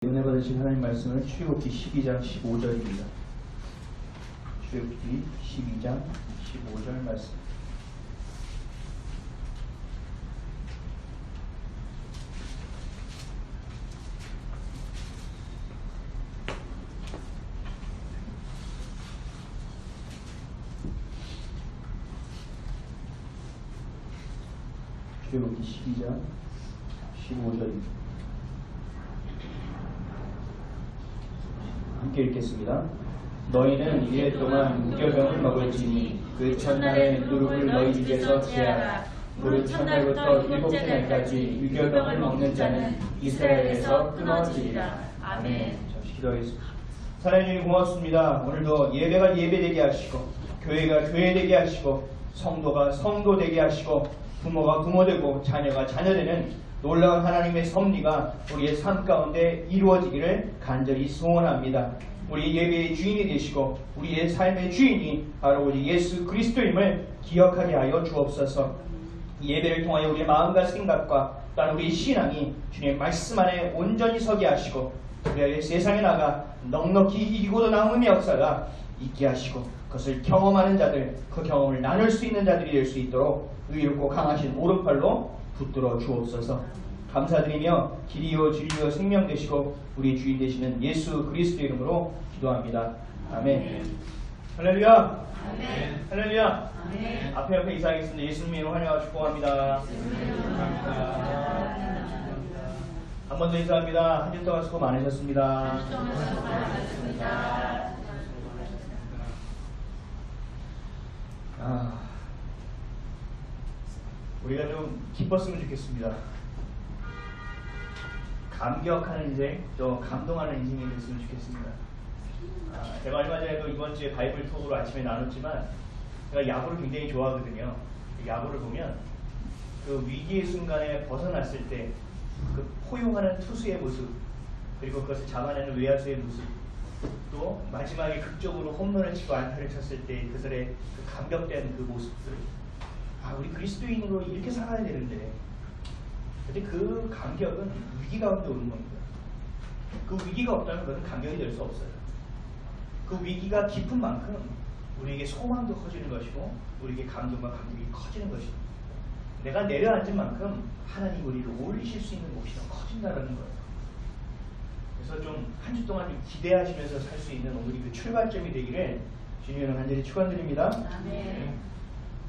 은혜 받으신 하나님 말씀은 출애굽기 12장 15절입니다. 출애굽기 12장 15절 말씀. 출애굽기 12장 15절입니다. 함께 읽겠습니다. 너희는 이래 동안 무교병을 먹을지니 그 첫날에 누룩을 너희 집에서 제하라. 무릇 첫날부터 일곱째 날까지 유교병을 먹는 자는 이스라엘에서 끊어지리라. 아멘. 잠시 기도하겠습니다. 하나님 고맙습니다. 오늘도 예배가 예배되게 하시고 교회가 교회되게 하시고 성도가 성도되게 하시고 부모가 부모되고 자녀가 자녀되는 놀라운 하나님의 섭리가 우리의 삶 가운데 이루어지기를 간절히 소원합니다. 우리 예배의 주인이 되시고 우리의 삶의 주인이 바로 우리 예수 그리스도임을 기억하게 하여 주옵소서. 이 예배를 통하여 우리의 마음과 생각과 또한 우리의 신앙이 주님의 말씀 안에 온전히 서게 하시고 우리의 세상에 나가 넉넉히 이기고도 남음의 역사가 있게 하시고 그것을 경험하는 자들, 그 경험을 나눌 수 있는 자들이 될 수 있도록 의롭고 강하신 오른팔로 붙들어 주옵소서. 감사드리며 길이요 진리요 생명 되시고 우리 주인 되시는 예수 그리스도 이름으로 기도합니다. 아멘. 할렐루야. 아멘. 할렐루야. 아멘. 앞에 인사하겠습니다. 예수님 이름으로 환영하고 축복합니다. 한 번 더 인사합니다. 한 주 동안 수고 많으셨습니다. 우리가 좀 기뻤으면 좋겠습니다. 감격하는 인생, 또 감동하는 인생이 됐으면 좋겠습니다. 제가 얼마 전에도 이번 주에 바이블 톡으로 아침에 나눴지만 제가 야구를 굉장히 좋아하거든요. 야구를 보면 그 위기의 순간에 벗어났을 때 그 포용하는 투수의 모습, 그리고 그것을 잡아내는 외야수의 모습, 또 마지막에 극적으로 홈런을 치고 안타를 쳤을 때 그들의 그 감격된 그 모습들, 우리 그리스도인으로 이렇게 살아야 되는데, 근데 그 감격은 위기 가운데 오는 겁니다. 그 위기가 없다면 그것은 감격이 될 수 없어요. 그 위기가 깊은 만큼 우리에게 소망도 커지는 것이고 우리에게 감동과 감격이 커지는 것입니다. 내가 내려앉은 만큼 하나님 우리를 올리실 수 있는 몫이 더 커진다는 거예요. 그래서 좀 한 주 동안 좀 기대하시면서 살 수 있는 오늘이 그 출발점이 되기를 주님을 간절히 축원드립니다. 아멘.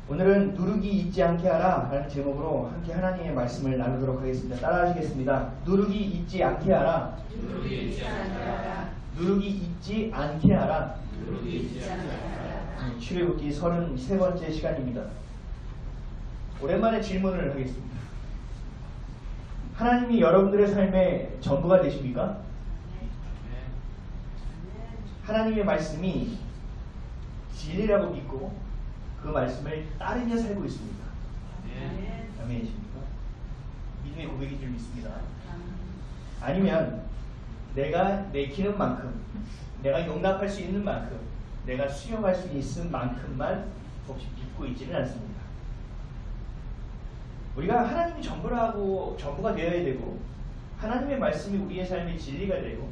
오늘은 누룩이 있지 않게 하라 라는 제목으로 함께 하나님의 말씀을 나누도록 하겠습니다. 따라하시겠습니다. 누룩이 있지 않게 하라. 누룩이 있지 않게 하라. 누룩이 있지 않게 하라. 누룩이 있지 않게 하라. 출애굽기 33번째 시간입니다. 오랜만에 질문을 하겠습니다. 하나님이 여러분들의 삶의 전부가 되십니까? 하나님의 말씀이 진리라고 믿고 그 말씀을 따르며 살고 있습니다. 아멘이십니까? 믿음의 고백인 줄 믿습니다. 아니면 내가 내키는 만큼, 내가 용납할 수 있는 만큼, 내가 수용할 수 있는 만큼만 혹시 믿고 있지는 않습니다. 우리가 하나님이 전부가 되어야 되고 하나님의 말씀이 우리의 삶의 진리가 되고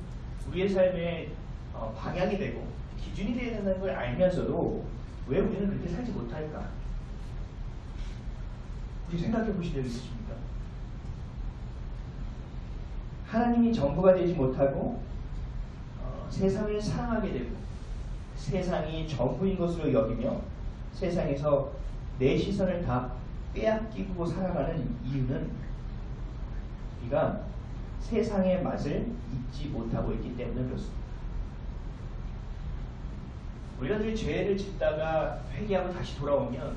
우리의 삶의 방향이 되고 기준이 되어야 된다는 걸 알면서도 왜 우리는 그렇게 살지 못할까? 혹시 생각해 보신 적 있으십니까? 하나님이 전부가 되지 못하고 세상을 사랑하게 되고 세상이 전부인 것으로 여기며 세상에서 내 시선을 다 빼앗기고 살아가는 이유는 우리가 세상의 맛을 잊지 못하고 있기 때문에 그렇습니다. 우리가 늘 죄를 짓다가 회개하고 다시 돌아오면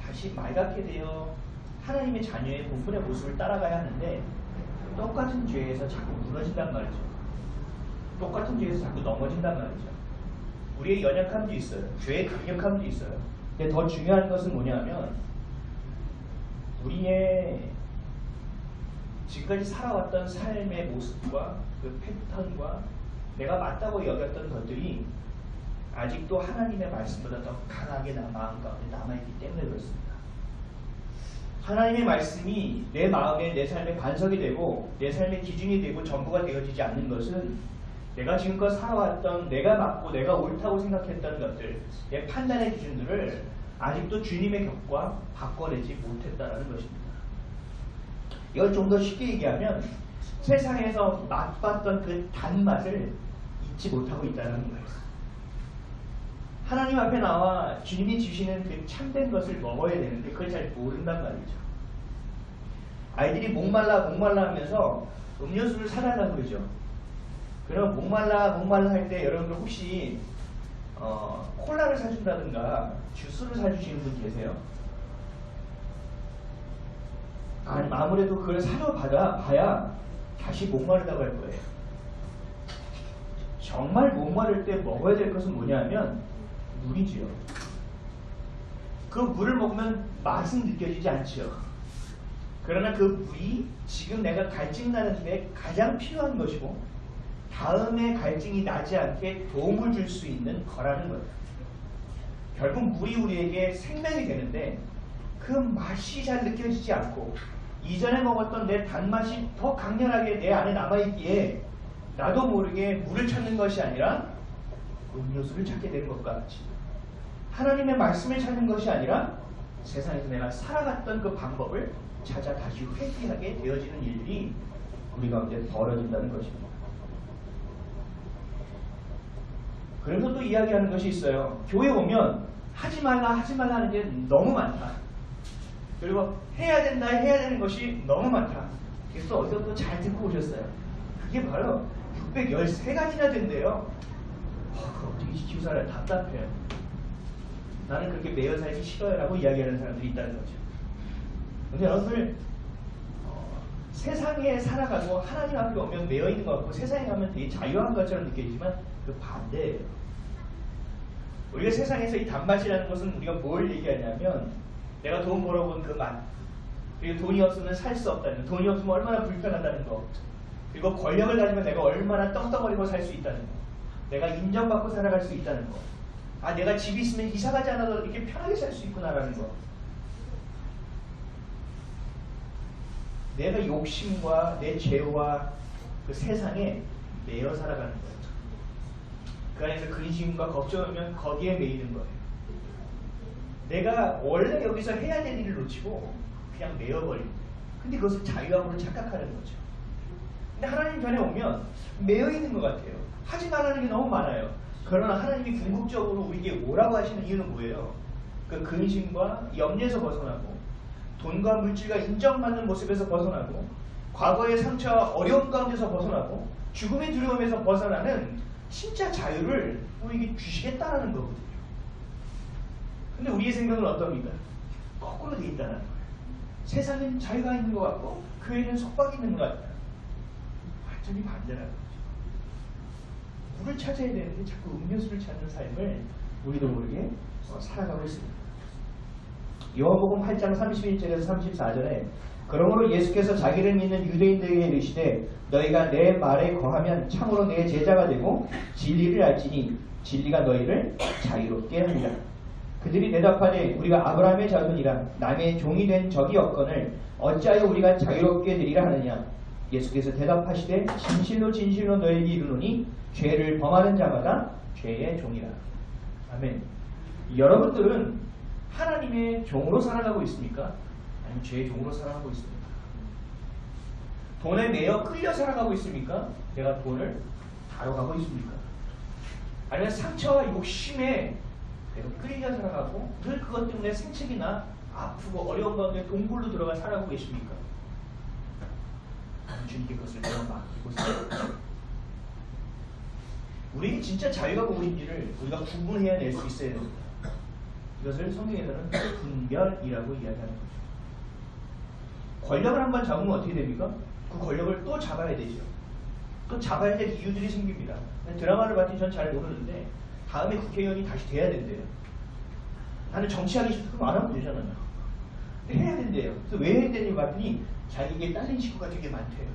다시 맑게 되어 하나님의 자녀의 본분의 모습을 따라가야 하는데 똑같은 죄에서 자꾸 무너진단 말이죠. 똑같은 죄에서 자꾸 넘어진단 말이죠. 우리의 연약함도 있어요. 죄의 강력함도 있어요. 근데 더 중요한 것은 뭐냐면 우리의 지금까지 살아왔던 삶의 모습과 그 패턴과 내가 맞다고 여겼던 것들이 아직도 하나님의 말씀보다 더 강하게 마음 가운데 남아있기 때문에 그렇습니다. 하나님의 말씀이 내 마음에 내 삶의 반석이 되고 내 삶의 기준이 되고 전부가 되어지지 않는 것은 내가 지금껏 살아왔던 내가 맞고 내가 옳다고 생각했던 것들, 내 판단의 기준들을 아직도 주님의 격과 바꿔내지 못했다는 것입니다. 이걸 좀 더 쉽게 얘기하면 세상에서 맛봤던 그 단맛을 잊지 못하고 있다는 거예요. 하나님 앞에 나와 주님이 주시는 그 참된 것을 먹어야 되는데 그걸 잘 모른단 말이죠. 아이들이 목말라 하면서 음료수를 사달라고 그러죠. 그럼 목말라 할 때 여러분들 혹시 콜라를 사준다든가 주스를 사주시는 분 계세요? 아무래도 그걸 사줘봐야 다시 목마르다고 할 거예요. 정말 목마를 때 먹어야 될 것은 뭐냐면 물이지요. 그 물을 먹으면 맛은 느껴지지 않죠. 그러나 그 물이 지금 내가 갈증 나는데 가장 필요한 것이고 다음에 갈증이 나지 않게 도움을 줄 수 있는 거라는 거예요. 결국 물이 우리에게 생명이 되는데 그 맛이 잘 느껴지지 않고 이전에 먹었던 내 단맛이 더 강렬하게 내 안에 남아있기에 나도 모르게 물을 찾는 것이 아니라 음료수를 찾게 되는 것과 같이 하나님의 말씀을 찾는 것이 아니라 세상에서 내가 살아갔던 그 방법을 찾아 다시 회귀하게 되어지는 일들이 우리 가운데 벌어진다는 것입니다. 그래서 또 이야기하는 것이 있어요. 교회 오면 하지 말라 하는 게 너무 많다. 그리고 해야 되는 것이 너무 많다. 그래서 어디서 또 잘 듣고 오셨어요. 그게 바로 613가지나 된대요. 그거 어떻게 지키고 살아요? 답답해요. 나는 그렇게 매여 살기 싫어요 라고 이야기하는 사람들이 있다는 거죠. 근데 여러분들 세상에 살아가고 하나님 앞에 오면 매여 있는 것 같고 세상에 가면 되게 자유한 것처럼 느껴지지만 그 반대예요. 우리가 세상에서 이 단맛이라는 것은 우리가 뭘 얘기하냐면 내가 돈 벌어본 그 맛, 그리고 돈이 없으면 살 수 없다는 거, 돈이 없으면 얼마나 불편하다는 거, 그리고 권력을 가지면 내가 얼마나 떵떵거리고 살 수 있다는 거, 내가 인정받고 살아갈 수 있다는 거, 내가 집이 있으면 이사가지 않아도 이렇게 편하게 살 수 있구나라는 거. 내가 욕심과 내 죄와 그 세상에 매여 살아가는 거예요. 그 안에서 근심과 걱정하면 거기에 매이는 거예요. 내가 원래 여기서 해야 될 일을 놓치고 그냥 매여버립니다. 근데 그것을 자유함으로 착각하는 거죠. 근데 하나님 편에 오면 매여있는 것 같아요. 하지 말라는 게 너무 많아요. 그러나 하나님이 궁극적으로 우리에게 오라고 하시는 이유는 뭐예요? 그 근심과 염려에서 벗어나고 돈과 물질과 인정받는 모습에서 벗어나고 과거의 상처와 어려움 가운데서 벗어나고 죽음의 두려움에서 벗어나는 진짜 자유를 우리에게 주시겠다는 거거든요. 근데 우리의 생각은 어떻습니까? 거꾸로 돼 있다는 거예요. 세상은 자유가 있는 것 같고 교회는 속박이 있는 것 같다. 완전히 반대라는 거죠. 물을 찾아야 되는데 자꾸 음료수를 찾는 삶을 우리도 모르게 살아가고 있습니다. 요한복음 8장 31절에서 34절에 그러므로 예수께서 자기를 믿는 유대인들에게 이르시되 너희가 내 말에 거하면 참으로 내 제자가 되고 진리를 알지니 진리가 너희를 자유롭게 하리라. 그들이 대답하되 우리가 아브라함의 자손이라 남의 종이 된 적이 없거늘 어찌하여 우리가 자유롭게 되리라 하느냐. 예수께서 대답하시되 진실로 진실로 너희에게 이르노니 죄를 범하는 자마다 죄의 종이라. 아멘. 여러분들은 하나님의 종으로 살아가고 있습니까? 아니면 죄의 종으로 살아가고 있습니까? 돈에 매여 끌려 살아가고 있습니까? 내가 돈을 다뤄가고 있습니까? 아니면 상처와 욕심에 내가 끌려 살아가고 늘 그것 때문에 생책이나 아프고 어려운 가운데 동굴로 들어가 살아가고 계십니까? 주님께 그것을 내가 맡기고 살아가고 우리에게 진짜 자유가 무엇인지를 우리가 구분해야 낼 수 있어야 됩니다. 이것을 성경에서는 분별이라고 이야기하는 거죠. 권력을 한번 잡으면 어떻게 됩니까? 그 권력을 또 잡아야 되죠. 또 잡아야 될 이유들이 생깁니다. 드라마를 봤더니 전 잘 모르는데 다음에 국회의원이 다시 돼야 된대요. 나는 정치하기 싫으면 안 하면 되잖아요. 해야 된대요. 그래서 왜 해야 되는지 봤더니 자기에게 딸린 식구가 되게 많대요.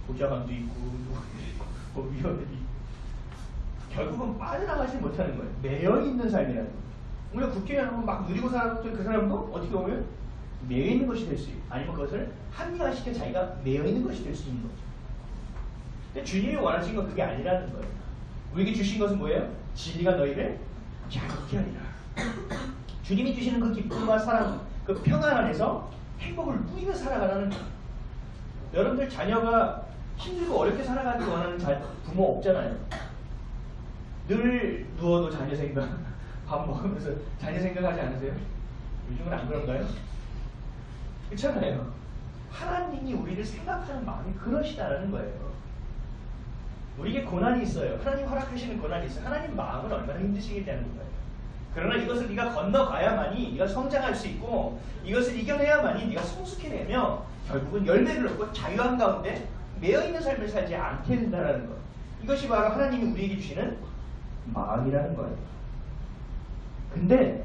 보좌관도 있고 위원회도 있고 결국은 빠져나가지 못하는 거예요. 매여 있는 삶이라는 거예요. 우리가 국회의원 하면 막 누리고 살았던 그 사람도 어떻게 보면 매여 있는 것이 될 수 있고, 아니면 그것을 합리화시켜 자기가 매여 있는 것이 될 수 있는 거죠. 근데 주님이 원하신 건 그게 아니라는 거예요. 우리에게 주신 것은 뭐예요? 진리가 너희를 자유케 하리라. 주님이 주시는 그 기쁨과 사랑, 그 평안 안에서 행복을 누리며 살아가라는 거예요. 여러분들 자녀가 힘들고 어렵게 살아가기 원하는 부모 없잖아요. 늘 누워도 자녀 생각, 밥 먹으면서 자녀 생각하지 않으세요? 요즘은 안 그런가요? 그렇잖아요. 하나님이 우리를 생각하는 마음이 그러시다라는 거예요. 우리에게 고난이 있어요. 하나님 허락하시는 고난이 있어요. 하나님 마음은 얼마나 힘드시겠다는 거예요. 그러나 이것을 네가 건너가야만이 네가 성장할 수 있고, 이것을 이겨내야만이 네가 성숙해내며 결국은 열매를 얻고 자유한 가운데 매여있는 삶을 살지 않게 된다는 것. 이것이 바로 하나님이 우리에게 주시는 마음이라는 거예요. 근데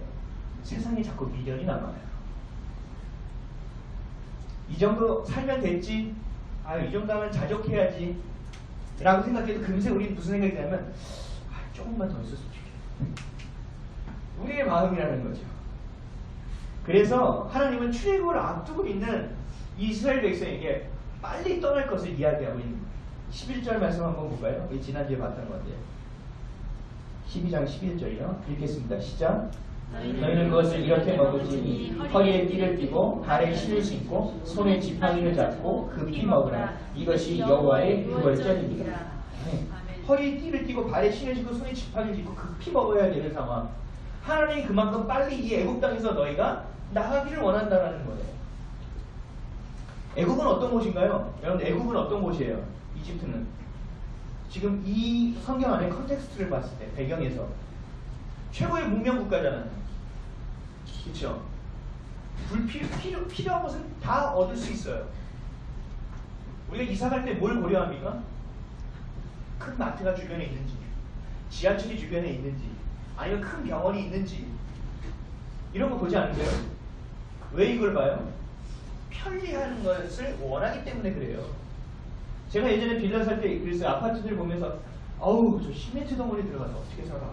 세상에 자꾸 미련이 남아요. 이 정도 살면 됐지, 이 정도 하면 자족해야지 라고 생각해도 금세 우리는 무슨 생각이 드냐면, 조금만 더 있었으면 좋겠다. 우리의 마음이라는 거죠. 그래서 하나님은 출애굽을 앞두고 있는 이스라엘 백성에게 빨리 떠날 것을 이야기하고 있는 거예요. 11절 말씀 한번 볼까요? 지난주에 봤던 건데 12장 11절이요. 읽겠습니다. 시작. 너희는 그것을 이렇게 먹을지니 허리에 띠를 띠고 발에 신을 신고 손에 지팡이를 잡고 급히 먹으라. 이것이 여호와의 유월절입니다. 허리에 띠를 띠고 발에 신을 신고 손에 지팡이를 짚고 급히 먹어야 되는 상황. 하나님이 그만큼 빨리 이 애굽 땅에서 너희가 나가기를 원한다는 거예요. 애굽은 어떤 곳인가요? 여러분, 애굽은 어떤 곳이에요? 이집트는. 지금 이 성경 안에 컨텍스트를 봤을 때, 배경에서 최고의 문명 국가잖아요. 그렇죠? 필요한 것은 다 얻을 수 있어요. 우리가 이사 갈 때 뭘 고려합니까? 큰 마트가 주변에 있는지, 지하철이 주변에 있는지, 아니면 큰 병원이 있는지, 이런 거 보지 않으세요? 왜 이걸 봐요? 편리한 것을 원하기 때문에 그래요. 제가 예전에 빌라 살 때 그랬어요. 아파트들 보면서 저 시멘트 덩어리 들어가서 어떻게 살아?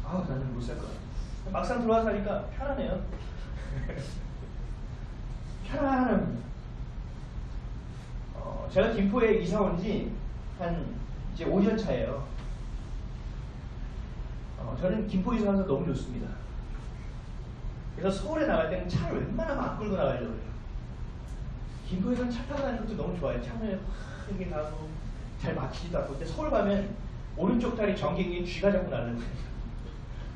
나는 못 살 거야. 막상 들어와 사니까 편하네요. 편안합니다. 제가 김포에 이사 온 지 이제 5년 차예요. 저는 김포 이사 와서 너무 좋습니다. 그래서 서울에 나갈 때는 차를 웬만하면 안 끌고 나가려고 해요. 김포에서는 차 타고 다니는 것도 너무 좋아요. 차를 확 이렇게 가고 잘 막히지도 않고. 근데 서울 가면 오른쪽 다리 전경이 쥐가 자꾸 날라오고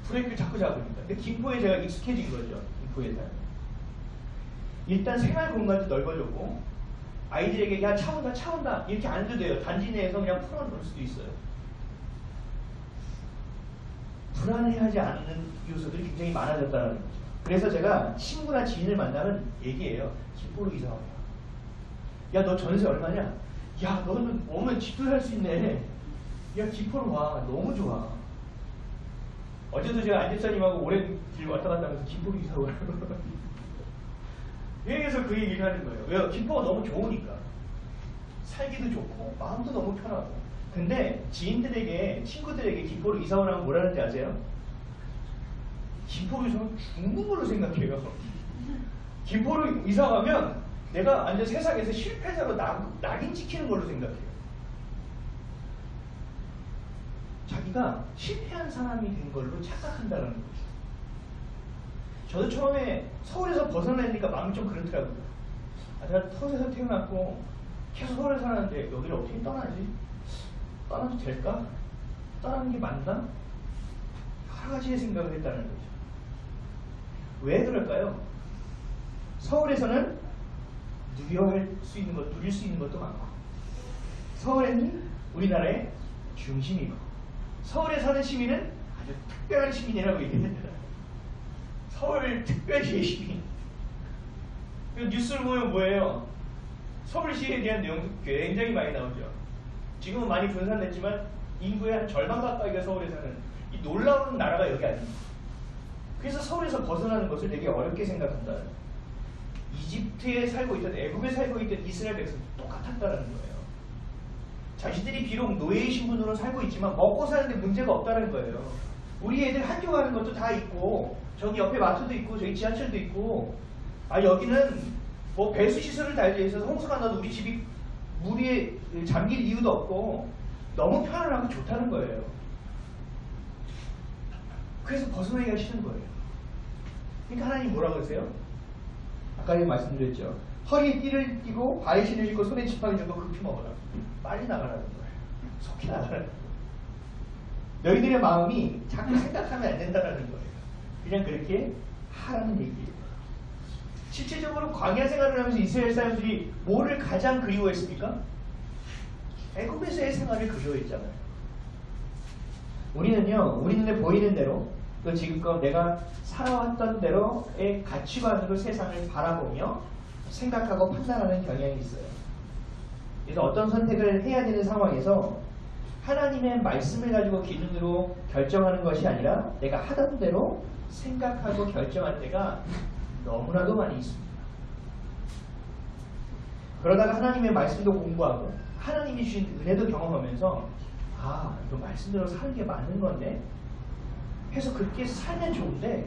브레이크를 자꾸 잡으니까. 근데 김포에 제가 익숙해진 거죠. 김포에서. 일단 생활 공간도 넓어졌고, 아이들에게 야 차 온다 차 온다 이렇게 안 해도 돼요. 단지 내에서 그냥 풀어놓을 수도 있어요. 불안해하지 않는 요소들이 굉장히 많아졌다는 거죠. 그래서 제가 친구나 지인을 만나면 얘기해요. 김포로 이사 와요. 야, 너 전세 얼마냐? 야, 너는 오면 집도 살 수 있네. 야, 김포로 와. 너무 좋아. 어제도 제가 안집사님하고 오랜 길 왔다 갔다 하면서 김포로 이사 오라고. 여기에서 그 얘기를 하는 거예요. 왜요? 김포가 너무 좋으니까. 살기도 좋고 마음도 너무 편하고. 근데 지인들에게, 친구들에게 김포로 이사 오라면 뭐라는지 아세요? 김포로 이사 오면 죽는 걸로 생각해요. 김포로 이사 가면 내가 완전 세상에서 실패자로 낙인 찍히는 걸로 생각해요. 자기가 실패한 사람이 된 걸로 착각한다는 거죠. 저도 처음에 서울에서 벗어나니까 마음이 좀 그렇더라고요. 내가 서울에서 태어났고 계속 서울에 살았는데 여기를 어떻게 떠나지? 떠나도 될까? 떠나는 게 맞나? 여러 가지의 생각을 했다는 거죠. 왜 그럴까요? 서울에서는 누릴 수 있는 것도 많고, 서울에는 우리나라의 중심이고, 서울에 사는 시민은 아주 특별한 시민이라고 얘기합니다. 서울 특별시의 시민. 뉴스를 보면 뭐예요? 서울시에 대한 내용도 굉장히 많이 나오죠. 지금은 많이 분산됐지만 인구의 한 절반 가까이가 서울에 사는 이 놀라운 나라가 여기 아닙니다. 그래서 서울에서 벗어나는 것을 되게 어렵게 생각한다. 이집트에 살고 있던, 애굽에 살고 있던 이스라엘 백성도 똑같았다는 거예요. 자신들이 비록 노예의 신분으로 살고 있지만 먹고 사는데 문제가 없다는 거예요. 우리 애들 학교 가는 것도 다 있고, 저기 옆에 마트도 있고, 저기 지하철도 있고, 여기는 뭐 배수 시설을 달리해 있어서 홍수가 나도 우리 집이 물이 잠길 이유도 없고 너무 편안하고 좋다는 거예요. 그래서 벗어나기가 싫은 거예요. 그러니까 하나님 뭐라고 그러세요? 아까 말씀드렸죠. 허리에 띠를 띠고 발에 신을 신고 손에 지팡이 쥐고 급히 먹어라. 빨리 나가라는 거예요. 속히 나가라는 거예요. 너희들의 마음이 자꾸 생각하면 안 된다는 거예요. 그냥 그렇게 하라는 얘기예요. 실질적으로 광야 생활을 하면서 이스라엘 사람들이 뭐를 가장 그리워했습니까? 애굽에서의 생활을 그리워했잖아요. 우리는요, 우리 눈에 보이는 대로 또 지금껏 내가 살아왔던 대로의 가치관으로 세상을 바라보며 생각하고 판단하는 경향이 있어요. 그래서 어떤 선택을 해야 되는 상황에서 하나님의 말씀을 가지고 기준으로 결정하는 것이 아니라 내가 하던 대로 생각하고 결정할 때가 너무나도 많이 있습니다. 그러다가 하나님의 말씀도 공부하고 하나님이 주신 은혜도 경험하면서 이거 말씀대로 사는 게 맞는 건데 해서 그렇게 살면 좋은데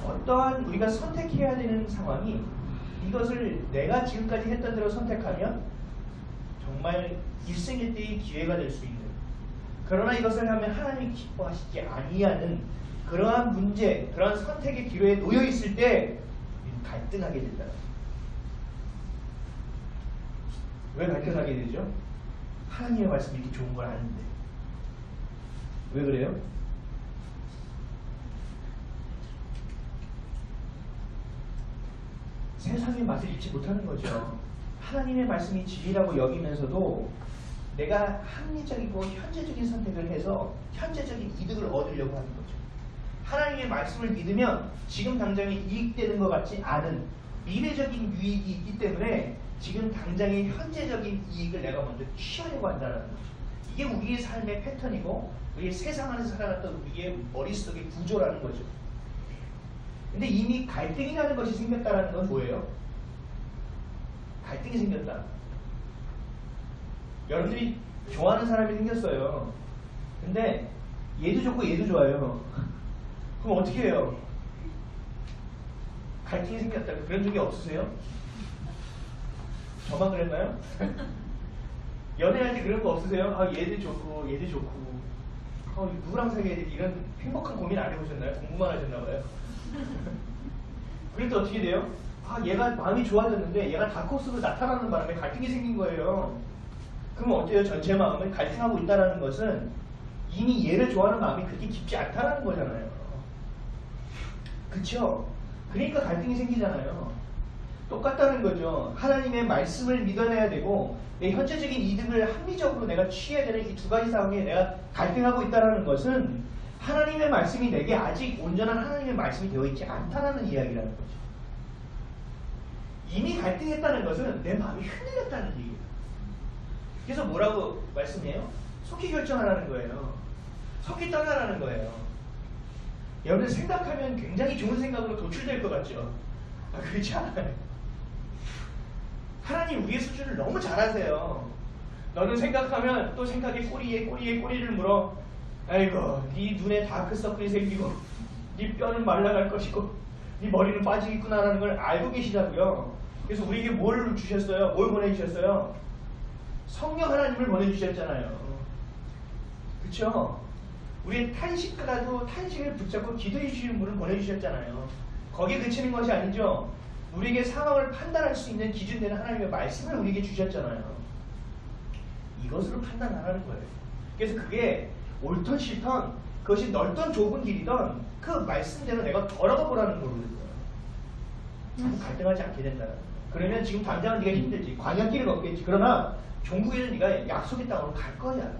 어떠한 우리가 선택해야 되는 상황이 이것을 내가 지금까지 했던 대로 선택하면 정말 일생일대의 기회가 될 수 있는, 그러나 이것을 하면 하나님이 기뻐하시지 아니하는 그러한 문제, 그러한 선택의 기로에 놓여 있을 때 갈등하게 된다. 왜 갈등하게 되죠? 하나님의 말씀이 이렇게 좋은 걸 아는데. 왜 그래요? 세상의 맛을 잊지 못하는 거죠. 하나님의 말씀이 진리라고 여기면서도 내가 합리적이고 현재적인 선택을 해서 현재적인 이득을 얻으려고 하는 거죠. 하나님의 말씀을 믿으면 지금 당장에 이익되는 것 같지 않은 미래적인 유익이 있기 때문에 지금 당장의 현재적인 이익을 내가 먼저 취하려고 한다는 거죠. 이게 우리의 삶의 패턴이고 우리의 세상 안에서 살아갔던 우리의 머릿속의 구조라는 거죠. 근데 이미 갈등이라는 것이 생겼다는 건 뭐예요? 갈등이 생겼다. 여러분들이 좋아하는 사람이 생겼어요. 근데 얘도 좋고 얘도 좋아요. 그럼 어떻게 해요? 갈등이 생겼다. 그런 적이 없으세요? 저만 그랬나요? 연애할 때 그런 거 없으세요? 얘도 좋고 얘도 좋고 누구랑 사귀어야 되지? 이런 행복한 고민 안 해보셨나요? 공부만 하셨나봐요. 그럴 때 어떻게 돼요? 얘가 마음이 좋아졌는데 얘가 다크호스로 나타나는 바람에 갈등이 생긴 거예요. 그럼 어때요? 전체 마음을 갈등하고 있다는 것은 이미 얘를 좋아하는 마음이 그렇게 깊지 않다는 거잖아요. 그쵸? 그러니까 갈등이 생기잖아요. 똑같다는 거죠. 하나님의 말씀을 믿어내야 되고 내 현재적인 이득을 합리적으로 내가 취해야 되는 이 두 가지 상황에 내가 갈등하고 있다는 것은 하나님의 말씀이 내게 아직 온전한 하나님의 말씀이 되어 있지 않다는 이야기라는 거죠. 이미 갈등했다는 것은 내 마음이 흔들렸다는 얘기예요. 그래서 뭐라고 말씀해요? 속히 결정하라는 거예요. 속히 떠나라는 거예요. 여러분들 생각하면 굉장히 좋은 생각으로 도출될 것 같죠? 그렇지 않아요. 하나님 우리의 수준을 너무 잘 아세요. 너는 생각하면 또 생각에 꼬리에 꼬리를 물어. 아이고 네 눈에 다크서클이 생기고 네 뼈는 말라갈 것이고 네 머리는 빠지겠구나라는 걸 알고 계시다고요. 그래서 우리에게 뭘 주셨어요? 뭘 보내주셨어요? 성령 하나님을 보내주셨잖아요. 그쵸? 우리의 탄식하라도 탄식을 붙잡고 기도해 주시는 분을 보내주셨잖아요. 거기에 그치는 것이 아니죠. 우리에게 상황을 판단할 수 있는 기준되는 하나님의 말씀을 우리에게 주셨잖아요. 이것으로 판단하라는 거예요. 그래서 그게 옳던 싫던 그것이 넓던 좁은 길이던 그 말씀대로 내가 걸어가 보라는 거거든요. 갈등하지 않게 된다는 거예요. 그러면 지금 당장은 네가 힘들지. 광야길을 걷겠지. 그러나 종국에는 네가 약속의 땅으로 갈 거야.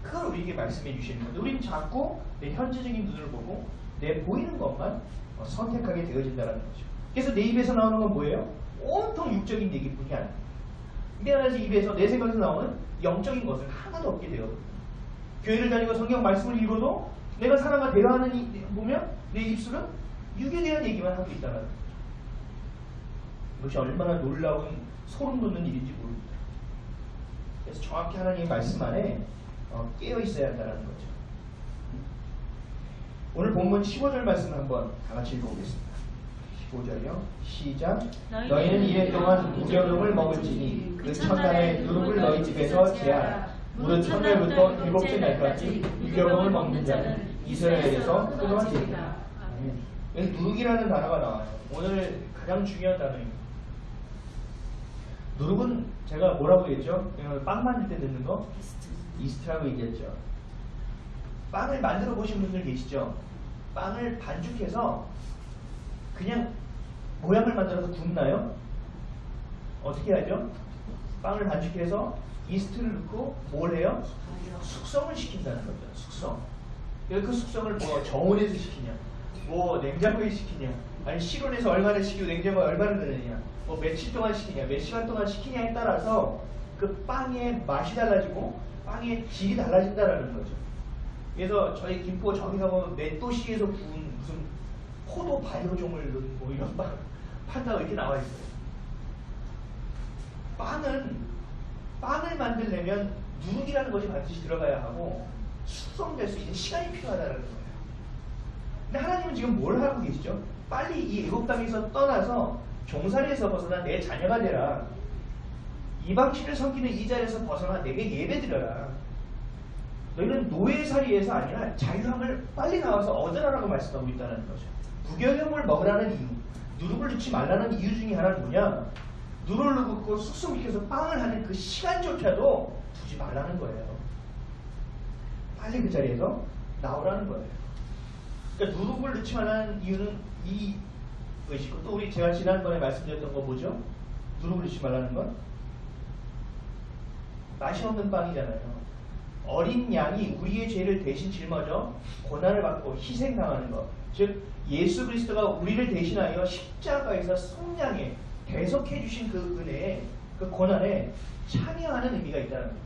그걸 우리에게 말씀해 주시는 건데 우리는 자꾸 내 현재적인 눈을 보고 내 보이는 것만 선택하게 되어진다는 거죠. 그래서 내 입에서 나오는 건 뭐예요? 온통 육적인 얘기뿐이 아니에요. 내 안에서 입에서 내 생각에서 나오는 영적인 것을 하나도 없게 되거든요. 교회를 다니고 성경 말씀을 읽어도 내가 사람과 대화하는 보면 내 입술은 육에 대한 얘기만 하고 있다는 거죠. 이것이 얼마나 놀라운 소름 돋는 일인지 모릅니다. 그래서 정확히 하나님의 말씀 안에 깨어 있어야 한다는 거죠. 오늘 본문 15절 말씀을 한번 다 같이 읽어보겠습니다. 15절이요. 시작. 너희는 이래 동안 무교병을 먹을지니 그 첫날에 누룩을 너희 집에서 제하라. 무릇 첫날부터 일곱째 날까지 무교병을 먹는 자는 이스라엘에서 끊어지리라. 여기 누룩이라는 단어가 나와요. 오늘 가장 중요한 단어입니다. 누룩은 제가 뭐라고 했죠? 빵 만들 때 넣는 거? 이스트라고 얘기했죠. 빵을 만들어 보신 분들 계시죠? 빵을 반죽해서 그냥 모양을 만들어서 굽나요? 어떻게 하죠? 빵을 반죽해서 이스트를 넣고 뭘 해요? 숙성을 시킨다는 거죠. 숙성. 그 숙성을 뭐 저온에서 시키냐, 뭐 냉장고에 시키냐, 아니 실온에서 얼마나 시키고 냉장고에 얼마나 넣느냐, 뭐 며칠 동안 시키냐, 몇 시간 동안 시키냐에 따라서 그 빵의 맛이 달라지고 빵의 질이 달라진다는 거죠. 그래서 저희 김포 저기서 보면 맷도시에서 구운 무슨 포도 바이오종을 넣은 뭐 이런 빵 판다고 이렇게 나와 있어요. 빵을 만들려면 누룩이라는 것이 반드시 들어가야 하고 숙성될 수 있는 시간이 필요하다는 거예요. 근데 하나님은 지금 뭘 하고 계시죠? 빨리 이 애굽 땅에서 떠나서 종살이에서 벗어나 내 자녀가 되라. 이방신을 섬기는 이 자리에서 벗어나 내게 예배드려라. 너희는 노예살이에서 아니라 자유함을 빨리 나와서 얻으라라고 말씀하고 있다는 거죠. 무교병을 먹으라는 이유, 누룩을 넣지 말라는 이유 중에 하나는 뭐냐? 누룩을 넣고 숙성시켜서 빵을 하는 그 시간조차도 두지 말라는 거예요. 빨리 그 자리에서 나오라는 거예요. 그러니까 누룩을 넣지 말라는 이유는 이것이고, 또 우리 제가 지난번에 말씀드렸던 거 뭐죠? 누룩을 넣지 말라는 건 맛이 없는 빵이잖아요. 어린 양이 우리의 죄를 대신 짊어져 고난을 받고 희생당하는 것, 즉 예수 그리스도가 우리를 대신하여 십자가에서 성량에 대속해 주신 그 은혜에, 그 고난에 참여하는 의미가 있다는 거죠.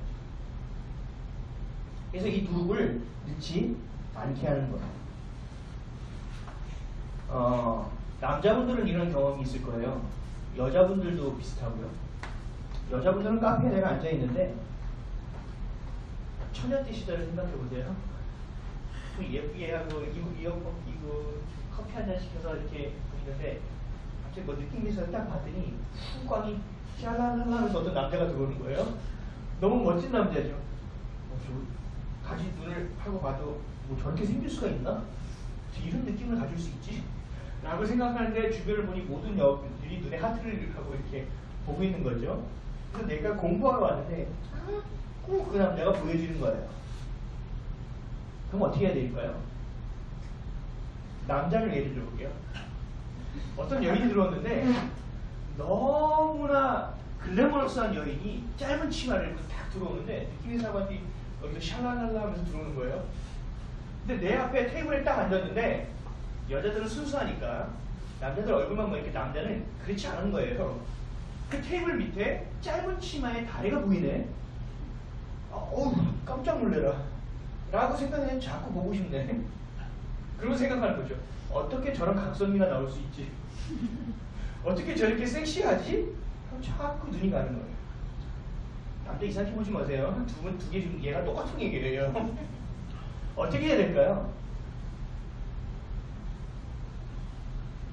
그래서 이 누룩을 넣지 않게 하는 거예요. 남자분들은 이런 경험이 있을 거예요. 여자분들도 비슷하고요. 여자분들은 카페에 내가 앉아있는데 처녀 때 시절을 생각해보세요. 예쁘게 하고 이어폰 끼고 커피 한잔 시켜서 이렇게 보이는데 갑자기 뭐 느낌이 있어서 딱 봤더니 후광이 샤랄랄라 하면서 어떤 남자가 들어오는 거예요. 너무 멋진 남자죠. 저 가지 눈을 하고 봐도 뭐 저렇게 생길 수가 있나? 이런 느낌을 가질 수 있지? 라고 생각하는데 주변을 보니 모든 여인들이 눈에 하트를 하고 이렇게 보고 있는 거죠. 그래서 내가 공부하러 왔는데 꼭 그 남자가 보여지는 거예요. 그럼 어떻게 해야 될까요? 남자를 예를 들어볼게요. 어떤 여인이 들어왔는데 너무나 글래머러스한 여인이 짧은 치마를 입고 딱 들어오는데 느낌의 사관이 여기서 샬랄랄라 하면서 들어오는 거예요. 근데 내 앞에 테이블에 딱 앉았는데 여자들은 순수하니까 남자들 얼굴만 보니까 남자는 그렇지 않은 거예요. 그 테이블 밑에 짧은 치마에 다리가 보이네. 어우 깜짝 놀래라 라고 생각하면 자꾸 보고 싶네. 그러고 생각하는 거죠. 어떻게 저런 각선미가 나올 수 있지? 어떻게 저렇게 섹시하지? 그럼 자꾸 눈이 가는 거예요. 남자 이상하게 보지 마세요. 두 개 중 얘가 똑같은 얘기예요. 어떻게 해야 될까요?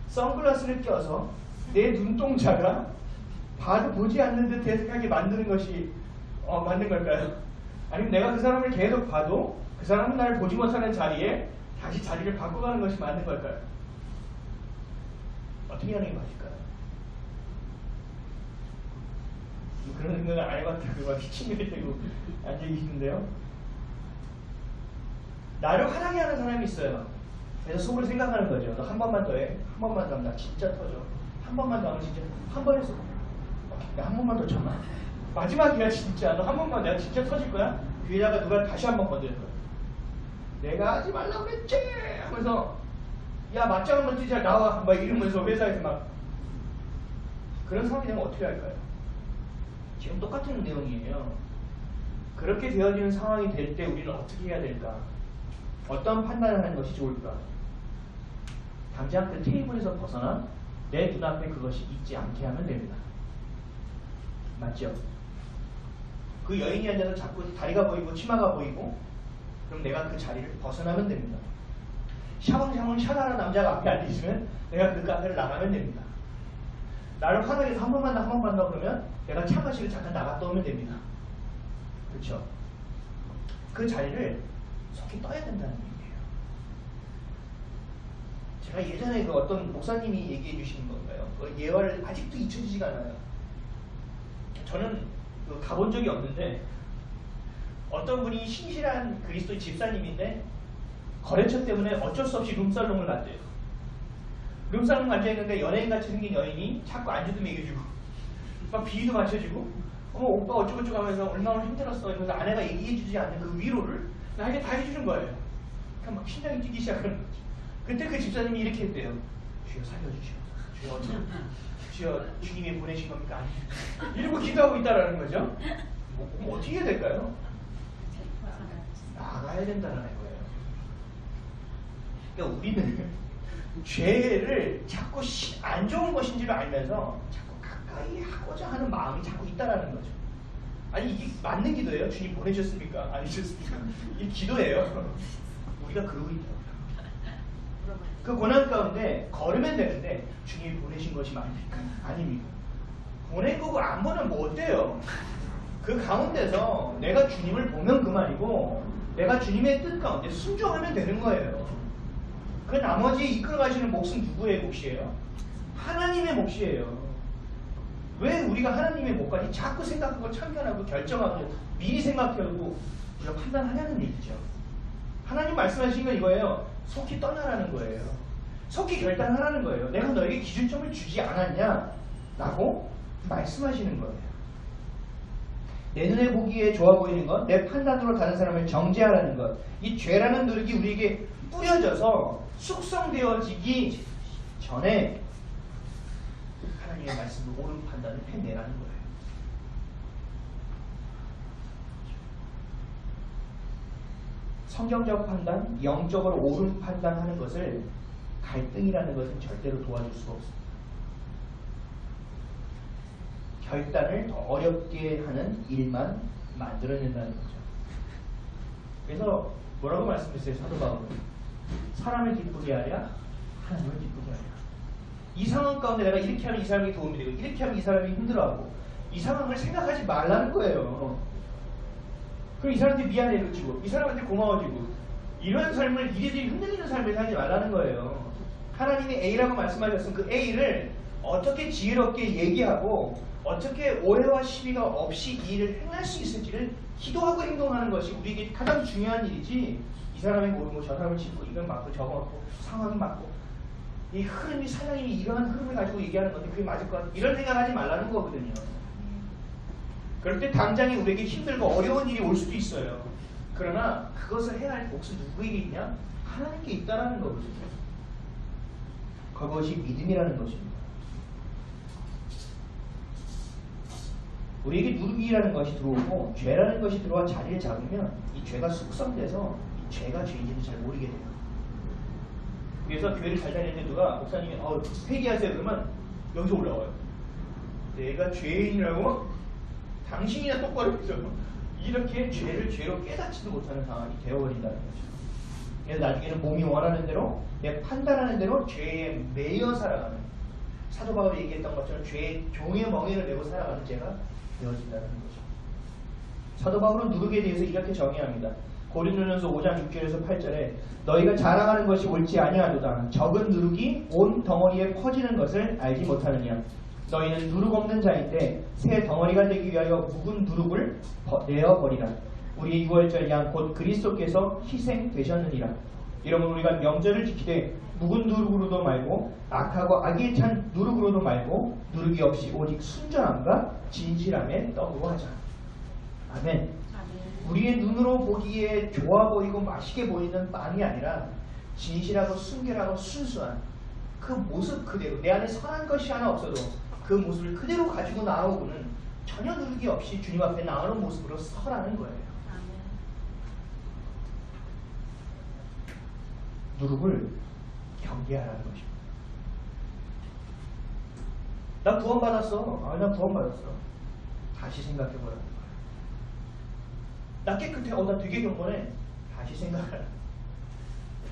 선글라스를 껴서 내 눈동자가 봐도 보지 않는 듯하게 만드는 것이 맞는 걸까요? 아니면 내가 그 사람을 계속 봐도 그 사람은 나를 보지 못하는 자리에 다시 자리를 바꿔가는 것이 맞는 걸까요? 어떻게 하는 게 맞을까요? 그런 생각을 안 해봤다고 막 기침을 대고 앉아계시는데요. 나를 화나게 하는 사람이 있어요. 그래서 속으로 생각하는 거죠. 너 한 번만 더 해. 한 번만 더 하면 나 진짜 터져. 한 번만 더 하면 진짜 한 번 했어. 나 한 번만 더 참아. 마지막이야 진짜. 너 한 번만 내가 진짜 터질 거야. 귀에다가 누가 다시 한 번 건드릴 거야. 내가 하지 말라고 그랬지 하면서 야 맞짱 한번 뛰자 나와 막 이러면서 회사에서 막 그런 상황이 되면 어떻게 할까요? 지금 똑같은 내용이에요. 그렇게 되어지는 상황이 될 때 우리는 어떻게 해야 될까? 어떤 판단을 하는 것이 좋을까? 당장 그 테이블에서 벗어나 내 눈앞에 그것이 있지 않게 하면 됩니다. 맞죠? 그 여인이 앉아서 자꾸 다리가 보이고 치마가 보이고 그럼 내가 그 자리를 벗어나면 됩니다. 샤방샤방 샤나라 남자가 앞에 앉아있으면 내가 그 카페를 나가면 됩니다. 나를 화나게 해서 한 번만 더 그러면 내가 차 마시러 잠깐 나갔다 오면 됩니다. 그렇죠? 그 자리를 속히 떠야 된다는 얘기예요. 제가 예전에 그 어떤 목사님이 얘기해 주신 건가요? 그 예화를 아직도 잊혀지지가 않아요. 저는 가본 적이 없는데 어떤 분이 신실한 그리스도의 집사님인데 거래처 때문에 어쩔 수 없이 룸살롱을 갔대요. 룸살롱 앉아있는데 연예인같이 생긴 여인이 자꾸 안주도 먹여주고 막 비위도 맞춰주고 어머 오빠 어쩌고저쩌고 하면서 얼마나 힘들었어 이러면서 아내가 얘기해주지 않는 그 위로를 나에게 다 해주는 거예요. 그러니까 막 심장이 뛰기 시작하는 거죠. 그때 그 집사님이 이렇게 했대요. 주여 살려주시옵소서. 주여 주님이 보내신 겁니까? 아니 이러고 기도하고 있다라는 거죠. 그럼 어떻게 해야 될까요? 나가야 된다는 거예요. 그러니까 우리는 죄를 자꾸 안 좋은 것인지를 알면서 자꾸 가까이 하고자 하는 마음이 자꾸 있다라는 거죠. 아니 이게 맞는 기도예요? 주님 보내셨습니까? 아니셨습니까? 이 기도예요. 우리가 그러고 있다고요. 그 고난 가운데 걸으면 되는데 주님이 보내신 것이 맞습니까? 아닙니다. 보낸 거고 안 보면 뭐 어때요? 그 가운데서 내가 주님을 보면 그만이고 내가 주님의 뜻 가운데 순종하면 되는 거예요. 그 나머지 이끌어가시는 몫은 누구의 몫이에요? 하나님의 몫이에요. 왜 우리가 하나님의 몫까지 자꾸 생각하고 참견하고 결정하고 미리 생각하고 우리가 판단하냐는 얘기죠. 하나님 말씀하신 건 이거예요. 속히 떠나라는 거예요. 속히 결단하라는 거예요. 내가 너에게 기준점을 주지 않았냐? 라고 말씀하시는 거예요. 내 눈에 보기에 좋아 보이는 것, 내 판단으로 다른 사람을 정죄하라는 것, 이 죄라는 노력이 우리에게 뿌려져서 숙성되어지기 전에 하나님의 말씀으로 옳은 판단을 해내라는 거예요. 성경적 판단, 영적으로 옳은 판단하는 것을 갈등이라는 것은 절대로 도와줄 수가 없습니다. 결단을 더 어렵게 하는 일만 만들어낸다는 거죠. 그래서 뭐라고 말씀했어요? 사도 바울은 사람을 기쁘게 하랴 하나님을 기쁘게 하랴. 이 상황 가운데 내가 이렇게 하면 이 사람이 도움이 되고 이렇게 하면 이 사람이 힘들어하고 이 상황을 생각하지 말라는 거예요. 그럼 이 사람한테 미안해를 주고 이 사람한테 고마워지고 이런 삶을 이리저리 흔들리는 삶을 살지 말라는 거예요. 하나님이 A라고 말씀하셨으면 그 A를 어떻게 지혜롭게 얘기하고 어떻게 오해와 시비가 없이 이 일을 행할 수 있을지를 기도하고 행동하는 것이 우리에게 가장 중요한 일이지 이 사람이 모르고 저 사람을 짚고 이건 맞고 저거 맞고 상황이 맞고 이 흐름이 사장님이 이러한 흐름을 가지고 얘기하는 건데 그게 맞을 것 같아 이런 생각하지 말라는 거거든요. 그럴 때 당장에 우리에게 힘들고 어려운 일이 올 수도 있어요. 그러나 그것을 해야 할 몫은 누구에게 있냐? 하나님께 있다라는 거거든요. 그것이 믿음이라는 것입니다. 우리에게 누르기라는 것이 들어오고 죄라는 것이 들어와 자리를 잡으면 이 죄가 숙성돼서 이 죄가 죄인지는 잘 모르게 돼요. 그래서 교회를 잘 다니는 누가 목사님이 회개하세요 그러면 여기서 올라와요. 내가 죄인이라고? 당신이나 똑바로 해줘. 이렇게 죄를 죄로 깨닫지도 못하는 상황이 되어버린다는 거죠. 그래서 나중에는 몸이 원하는 대로 내 판단하는 대로 죄에 매여 살아가는 사도 바울이 얘기했던 것처럼 죄의 종의 멍에를 메고 살아가는 죄가 되어진다는 거죠. 사도 바울은 누룩에 대해서 이렇게 정의합니다. 고린도전서 5장 6절에서 8절에 너희가 자랑하는 것이 옳지 아니하도다. 적은 누룩이 온 덩어리에 퍼지는 것을 알지 못하느냐. 너희는 누룩 없는 자인데 새 덩어리가 되기 위하여 묵은 누룩을 내어버리라. 우리의 유월절 양 곧 그리스도께서 희생되셨느니라. 이러면 우리가 명절을 지키되 묵은 누룩으로도 말고 악하고 악에 찬 누룩으로도 말고 누룩이 없이 오직 순전함과 진실함에 떡으로 하자. 아멘. 우리의 눈으로 보기에 좋아 보이고 맛있게 보이는 빵이 아니라 진실하고 순결하고 순수한 그 모습 그대로 내 안에 선한 것이 하나 없어도 그 모습을 그대로 가지고 나오고는 전혀 누룩이 없이 주님 앞에 나오는 모습으로 서라는 거예요. 누룩을 경계하라는 것입니다. 나 구원받았어. 나 구원받았어. 다시 생각해보라는 거예요. 나 깨끗해. 나 되게 경건해. 다시 생각하라.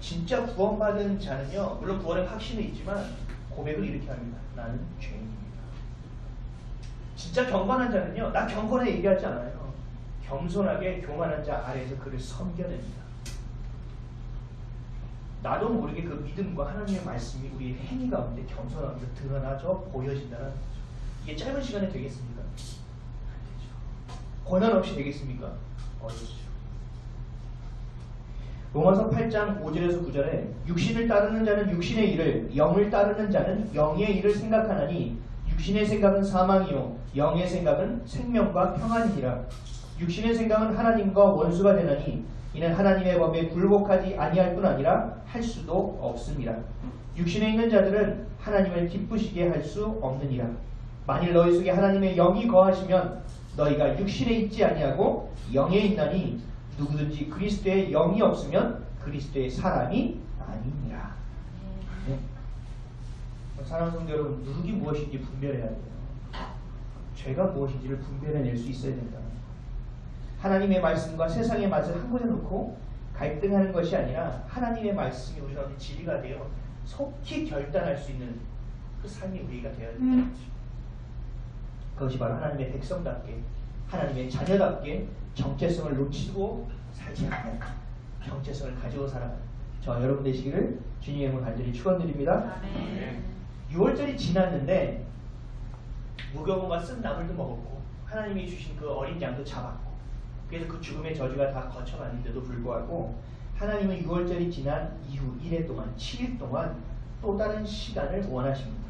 진짜 구원받은 자는요, 물론 구원의 확신은 있지만 고백을 이렇게 합니다. 나는 죄인입니다. 진짜 경건한 자는요, 나 경건해 얘기하지 않아요. 겸손하게 교만한 자 아래에서 그를 섬겨냅니다. 나도 모르게 그 믿음과 하나님의 말씀이 우리의 행위 가운데 겸손하면서 드러나져 보여진다는 거죠. 이게 짧은 시간에 되겠습니까? 안 되죠. 고난 없이 되겠습니까? 어렵죠. 로마서 8장 5절에서 9절에 육신을 따르는 자는 육신의 일을, 영을 따르는 자는 영의 일을 생각하나니 육신의 생각은 사망이요 영의 생각은 생명과 평안이니라. 육신의 생각은 하나님과 원수가 되나니 이는 하나님의 법에 굴복하지 아니할 뿐 아니라 할 수도 없습니다. 육신에 있는 자들은 하나님을 기쁘시게 할 수 없느니라. 만일 너희 속에 하나님의 영이 거하시면 너희가 육신에 있지 아니하고 영에 있나니 누구든지 그리스도의 영이 없으면 그리스도의 사람이 아니니라. 네. 사랑하는 성도 여러분, 누룩이 무엇인지 분별해야 돼요. 죄가 무엇인지를 분별해낼 수 있어야 된다. 하나님의 말씀과 세상의 맛을 한 곳에 놓고 갈등하는 것이 아니라 하나님의 말씀이 우리 가운데 진리가 되어 속히 결단할 수 있는 그 삶이 우리가 되어야 된다. 그것이 바로 하나님의 백성답게, 하나님의 자녀답게 정체성을 놓치고 살지 않는 정체성을 가지고 살아가는 저 여러분 되시기를 주님의 이름으로 간절히 축원드립니다. 6월절이 지났는데 무교본과 쓴 나물도 먹었고 하나님이 주신 그 어린 양도 잡았고 그래서 그 죽음의 저주가 다 거쳐갔는데도 불구하고 하나님은 6월절이 지난 이후 1회 동안 7일 동안 또 다른 시간을 원하십니다.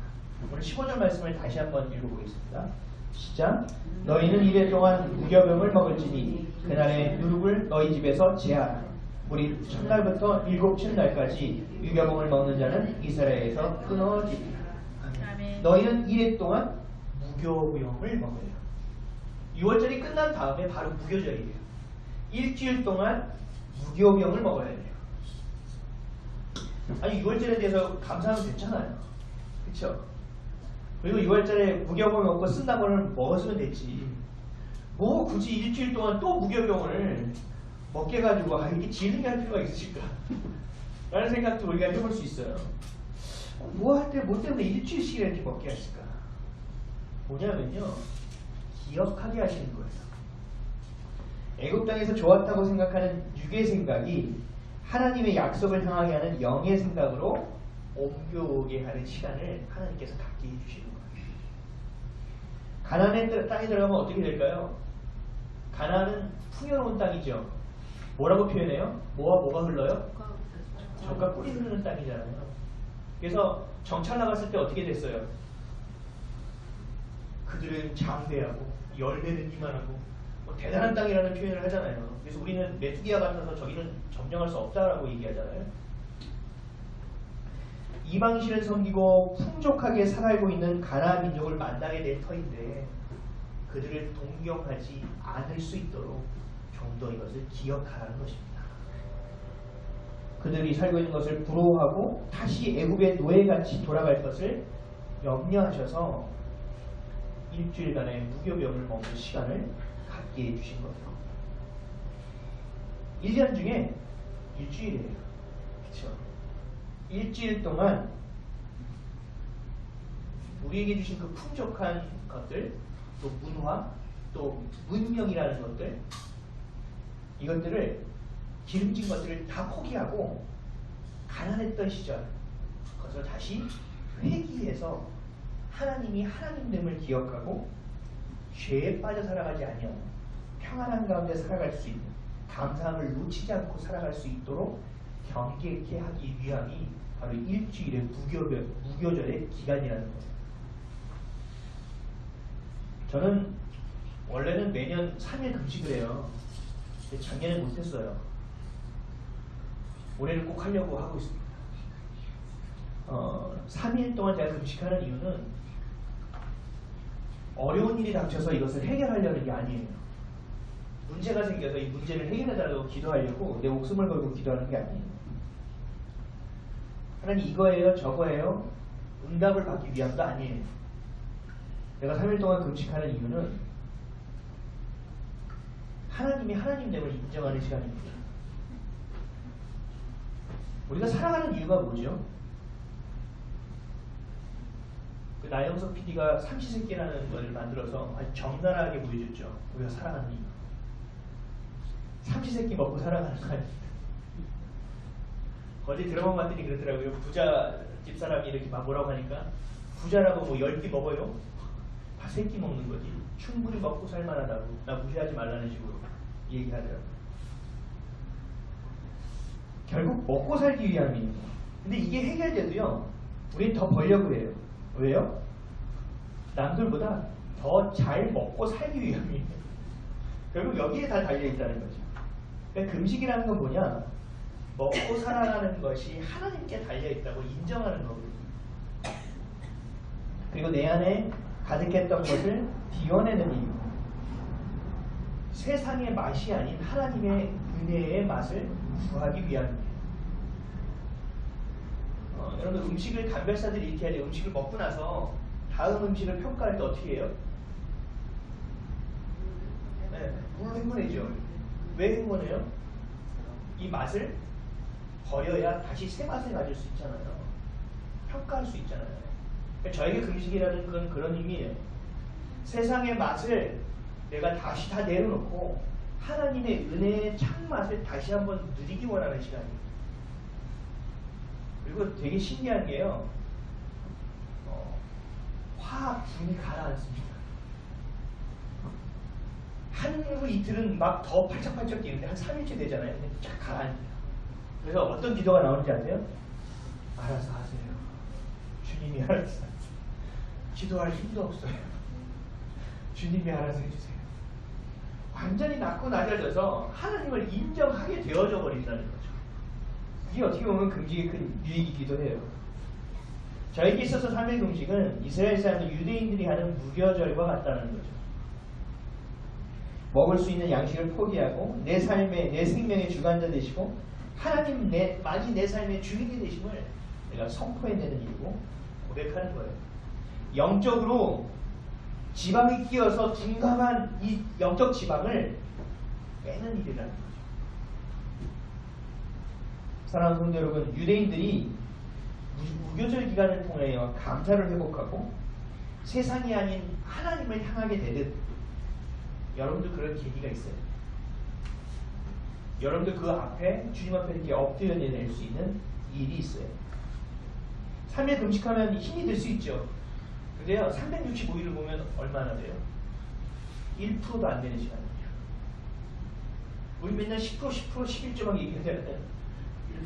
오늘 15절 말씀을 다시 한번 읽어보겠습니다. 시작. 너희는 1회 동안 무교병을 먹을지니 그날의 누룩을 너희 집에서 제하라. 우리 첫날부터 7째 날까지 무교병을 먹는 자는 이스라엘에서 끊어지리라. 너희는 1회 동안 무교병을 먹어요. 6월절이 끝난 다음에 바로 무교절이에요. 일주일 동안 무교병을 먹어야 돼요. 아니 6월절에 대해서 감사하면 됐잖아요. 그렇죠? 그리고 6월절에 무교병을 먹고 쓴다고는 먹었으면 됐지. 뭐 굳이 일주일 동안 또 무교병을 먹게 해가지고 이렇게 지르게 할 필요가 있으실까? 라는 생각도 우리가 해볼 수 있어요. 뭐 할 때 뭐 때문에 일주일씩 이렇게 먹게 하실까? 뭐냐면요, 기억하게 하시는 거예요. 애굽 땅에서 좋았다고 생각하는 육의 생각이 하나님의 약속을 향하게 하는 영의 생각으로 옮겨오게 하는 시간을 하나님께서 갖게 해주시는 거예요. 가나안의 땅에 들어가면 어떻게 될까요? 가나안은 풍요로운 땅이죠. 뭐라고 표현해요? 뭐와 뭐가 흘러요? 젖과 꿀이 흐르는 땅이잖아요. 그래서 정찰 나갔을 때 어떻게 됐어요? 그들은 장대하고 열매는 이만하고 뭐 대단한 땅이라는 표현을 하잖아요. 그래서 우리는 메뚜기와 같아서 저기는 점령할 수 없다라고 얘기하잖아요. 이방신을 섬기고 풍족하게 살아가고 있는 가나안 민족을 만나게 될 터인데 그들을 동경하지 않을 수 있도록 좀 더 이것을 기억하라는 것입니다. 그들이 살고 있는 것을 부러워하고 다시 애굽의 노예같이 돌아갈 것을 염려하셔서 일주일간의 무교병을 먹는 시간을 갖게 해주신 거예요. 1년 중에 일주일이에요. 그렇죠? 일주일 동안 우리에게 주신 그 풍족한 것들, 또 문화, 또 문명이라는 것들, 이것들을 기름진 것들을 다 포기하고 가난했던 시절 그것을 다시 회귀해서 하나님이 하나님됨을 기억하고 죄에 빠져 살아가지 아니하고 평안한 가운데 살아갈 수 있는, 감사함을 놓치지 않고 살아갈 수 있도록 경계케 하기 위함이 바로 일주일의 무교절의 기간이라는 거예요. 저는 원래는 매년 3일 금식을 해요. 근데 작년에 못했어요. 올해는 꼭 하려고 하고 있습니다. 3일 동안 제가 금식하는 이유는 어려운 일이 닥쳐서 이것을 해결하려는 게 아니에요. 문제가 생겨서 이 문제를 해결해달라고 기도하려고 내 목숨을 걸고 기도하는 게 아니에요. 하나님 이거예요, 저거예요, 응답을 받기 위함도 아니에요. 내가 3일 동안 금식하는 이유는 하나님이 하나님됨을 인정하는 시간입니다. 우리가 살아가는 이유가 뭐죠? 그 나영석 PD가 삼시세끼라는 걸 만들어서 아주 적나라하게 보여줬죠. 우리가 살아가는 이유. 삼시세끼 먹고 살아가는 거 아닙니다. 어제 드라마 봤더니 그렇더라고요. 부자 집사람이 이렇게 막 뭐라고 하니까 부자라고 뭐 10끼 먹어요? 다 3끼 먹는 거지. 충분히 먹고 살만하다고. 나 무시하지 말라는 식으로 얘기하더라고요. 결국 먹고 살기 위함입니다. 근데 이게 해결돼도요. 우린 더 벌려고 해요. 왜요? 남들보다 더 잘 먹고 살기 위함이에요. 결국 여기에 다 달려있다는 거죠. 그러니까 금식이라는 건 뭐냐? 먹고 살아가는 것이 하나님께 달려있다고 인정하는 거거든요. 그리고 내 안에 가득했던 것을 비워내는 이유. 세상의 맛이 아닌 하나님의 은혜의 맛을 구하기 위함입니다. 여러분 음식을 감별사들이 이렇게 해야 돼요. 음식을 먹고 나서 다음 음식을 평가할 때 어떻게 해요? 네, 물로 헹궈내죠. 왜 헹궈내요? 이 맛을 버려야 다시 새 맛을 가질 수 있잖아요. 평가할 수 있잖아요. 그러니까 저에게 금식이라는 건 그런 의미예요. 세상의 맛을 내가 다시 다 내려놓고 하나님의 은혜의 참맛을 다시 한번 누리기 원하는 시간이에요. 그리고 되게 신기한 게요. 화학 분이 가라앉습니다. 하루 이틀은 막 더 팔짝팔짝 뛰는데 한 3일째 되잖아요. 근데 쫙 가라앉아요. 그래서 어떤 기도가 나오는지 아세요? 알아서 하세요. 주님이 알아서 하세요. 기도할 힘도 없어요. 주님이 알아서 해주세요. 완전히 낮고 낮아져서 하나님을 인정하게 되어져 버린다는 거죠. 이게 어떻게 보면 금식의 큰 유익이기도 해요. 저에게 있어서 3일 금식은 이스라엘 사람들 유대인들이 하는 무교절과 같다는 거죠. 먹을 수 있는 양식을 포기하고 내 삶의 내 생명의 주관자 되시고 하나님 만이 내 삶의 주인이 되심을 내가 선포해내는 일이고 고백하는 거예요. 영적으로 지방이 끼어서 둔감한 이 영적 지방을 빼는 일이라는 거죠. 사랑하는 성도 여러분, 유대인들이 무교절 기간을 통해 감사를 회복하고 세상이 아닌 하나님을 향하게 되듯 여러분도 그런 계기가 있어요. 여러분도 그 앞에 주님 앞에 이렇게 엎드려 내릴 수 있는 일이 있어요. 3일 금식하면 힘이 들 수 있죠. 근데요 365일을 보면 얼마나 돼요? 1%도 안 되는 시간이에요. 우리 맨날 10%, 11조만 얘기하잖아요.